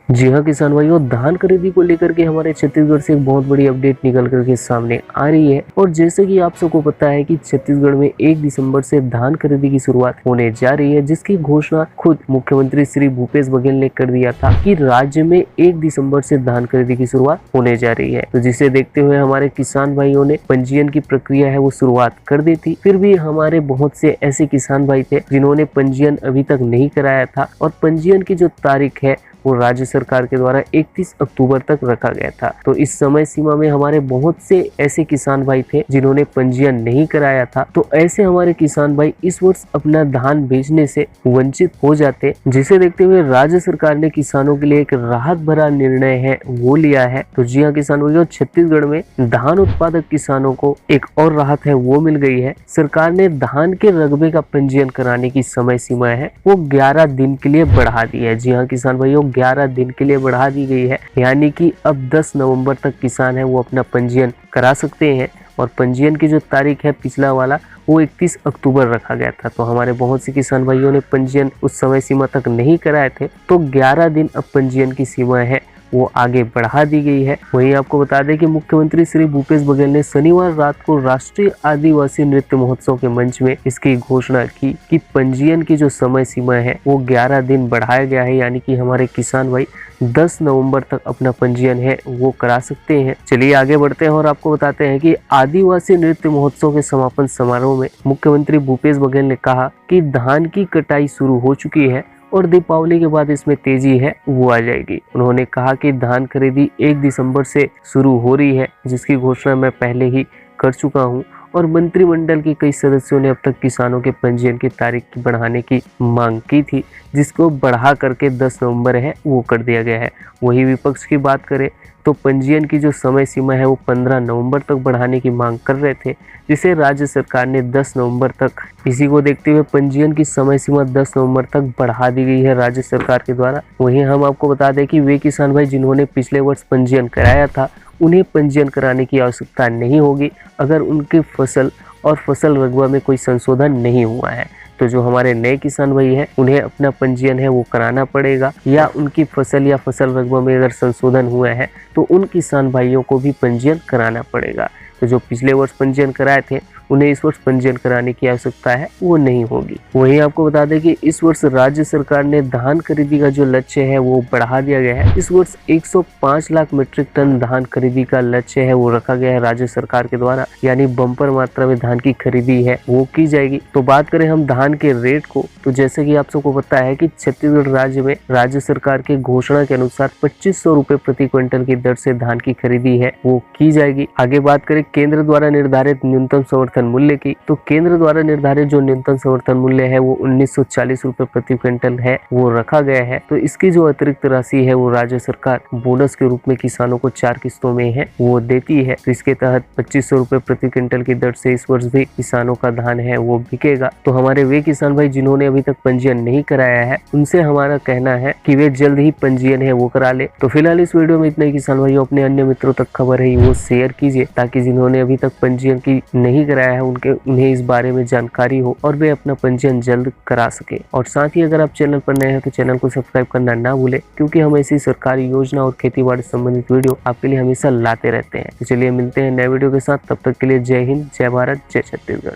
जी हाँ किसान भाइयों, धान खरीदी को लेकर के हमारे छत्तीसगढ़ से एक बहुत बड़ी अपडेट निकल करके सामने आ रही है। और जैसे कि आप सबको पता है कि छत्तीसगढ़ में 1 दिसंबर से धान खरीदी की शुरुआत होने जा रही है, जिसकी घोषणा खुद मुख्यमंत्री श्री भूपेश बघेल ने कर दिया था कि राज्य में 1 दिसंबर से धान खरीदी की शुरुआत होने जा रही है। तो जिसे देखते हुए हमारे किसान भाइयों ने पंजीयन की प्रक्रिया है वो शुरुआत कर दी थी। फिर भी हमारे बहुत से ऐसे किसान भाई थे जिन्होंने पंजीयन अभी तक नहीं कराया था, और पंजीयन की जो तारीख है वो राज्य सरकार के द्वारा 31 अक्टूबर तक रखा गया था। तो इस समय सीमा में हमारे बहुत से ऐसे किसान भाई थे जिन्होंने पंजीयन नहीं कराया था। तो ऐसे हमारे किसान भाई इस वर्ष अपना धान बेचने से वंचित हो जाते, जिसे देखते हुए राज्य सरकार ने किसानों के लिए एक राहत भरा निर्णय है वो लिया है। तो जी हाँ किसान भाइयों, छत्तीसगढ़ में धान उत्पादक किसानों को एक और राहत है वो मिल गई है। सरकार ने धान के रकबे का पंजीयन कराने की समय सीमा है वो 11 दिन के लिए बढ़ा दी है। जी हाँ किसान भाइयों, 11 दिन के लिए बढ़ा दी गई है, यानी कि अब 10 नवंबर तक किसान है वो अपना पंजीयन करा सकते हैं। और पंजीयन की जो तारीख है पिछला वाला वो 31 अक्टूबर रखा गया था। तो हमारे बहुत से किसान भाइयों ने पंजीयन उस समय सीमा तक नहीं कराए थे, तो 11 दिन अब पंजीयन की सीमा है वो आगे बढ़ा दी गई है। वहीं आपको बता दें कि मुख्यमंत्री श्री भूपेश बघेल ने शनिवार रात को राष्ट्रीय आदिवासी नृत्य महोत्सव के मंच में इसकी घोषणा की कि पंजीयन की जो समय सीमा है वो 11 दिन बढ़ाया गया है, यानी कि हमारे किसान भाई 10 नवंबर तक अपना पंजीयन है वो करा सकते हैं। चलिए आगे बढ़ते हैं और आपको बताते हैं कि आदिवासी नृत्य महोत्सव के समापन समारोह में मुख्यमंत्री भूपेश बघेल ने कहा कि धान की कटाई शुरू हो चुकी है और दीपावली के बाद इसमें तेजी है वो आ जाएगी। उन्होंने कहा कि धान खरीदी 1 दिसंबर से शुरू हो रही है, जिसकी घोषणा मैं पहले ही कर चुका हूं। और मंत्रिमंडल के कई सदस्यों ने अब तक किसानों के पंजीयन की तारीख की बढ़ाने की मांग की थी, जिसको बढ़ा करके 10 नवंबर है वो कर दिया गया है। वही विपक्ष की बात करें तो पंजीयन की जो समय सीमा है वो 15 नवंबर तक बढ़ाने की मांग कर रहे थे, जिसे राज्य सरकार ने 10 नवंबर तक, इसी को देखते हुए पंजीयन की समय सीमा 10 नवंबर तक बढ़ा दी गई है राज्य सरकार के द्वारा। वहीं हम आपको बता दें कि वे किसान भाई जिन्होंने पिछले वर्ष पंजीयन कराया था उन्हें पंजीयन कराने की आवश्यकता नहीं होगी अगर उनकी फसल और फसल रकबा में कोई संशोधन नहीं हुआ है। तो जो हमारे नए किसान भाई हैं उन्हें अपना पंजीयन है वो कराना पड़ेगा, या उनकी फसल या फसल रकबा में अगर संशोधन हुआ है तो उन किसान भाइयों को भी पंजीयन कराना पड़ेगा। तो जो पिछले वर्ष पंजीयन कराए थे उन्हें इस वर्ष पंजीयन कराने की आवश्यकता है वो नहीं होगी। वहीं आपको बता दें कि इस वर्ष राज्य सरकार ने धान खरीदी का जो लक्ष्य है वो बढ़ा दिया गया है। इस वर्ष 105 लाख मीट्रिक टन धान खरीदी का लक्ष्य है वो रखा गया है राज्य सरकार के द्वारा, यानी बम्पर मात्रा में धान की खरीदी है वो की जाएगी। तो बात करें हम धान के रेट को, तो जैसे कि आप सबको पता है कि छत्तीसगढ़ राज्य में राज्य सरकार के घोषणा के अनुसार 2500 रुपए प्रति क्विंटल की दर से धान की खरीदी है वो की जाएगी। आगे बात करें केंद्र द्वारा निर्धारित न्यूनतम समर्थन मूल्य की, तो केंद्र द्वारा निर्धारित जो न्यूनतम समर्थन मूल्य है वो 1940 रुपए प्रति क्विंटल है वो रखा गया है। तो इसकी जो अतिरिक्त राशि है वो राज्य सरकार बोनस के रूप में किसानों को 4 किस्तों में है वो देती है। तो इसके तहत 2500 रुपए प्रति क्विंटल की दर से इस वर्ष भी किसानों का धान है वो बिकेगा। तो हमारे वे किसान भाई जिन्होंने अभी तक पंजीयन नहीं कराया है उनसे हमारा कहना है कि वे जल्द ही पंजीयन है वो करा ले। तो फिलहाल इस वीडियो में इतना ही किसान भाइयों, अपने अन्य मित्रों तक खबर है वो शेयर कीजिए ताकि जिन्होंने अभी तक पंजीयन की नहीं कराया है उन्हें इस बारे में जानकारी हो और वे अपना पंजीयन जल्द करा सके। और साथ ही अगर आप चैनल पर नए हैं तो चैनल को सब्सक्राइब करना ना भूले, क्योंकि हम ऐसी सरकारी योजना और खेती बाड़ी संबंधित वीडियो आपके लिए हमेशा लाते रहते हैं। तो चलिए मिलते हैं नए वीडियो के साथ, तब तक के लिए जय हिंद, जय भारत, जय छत्तीसगढ़।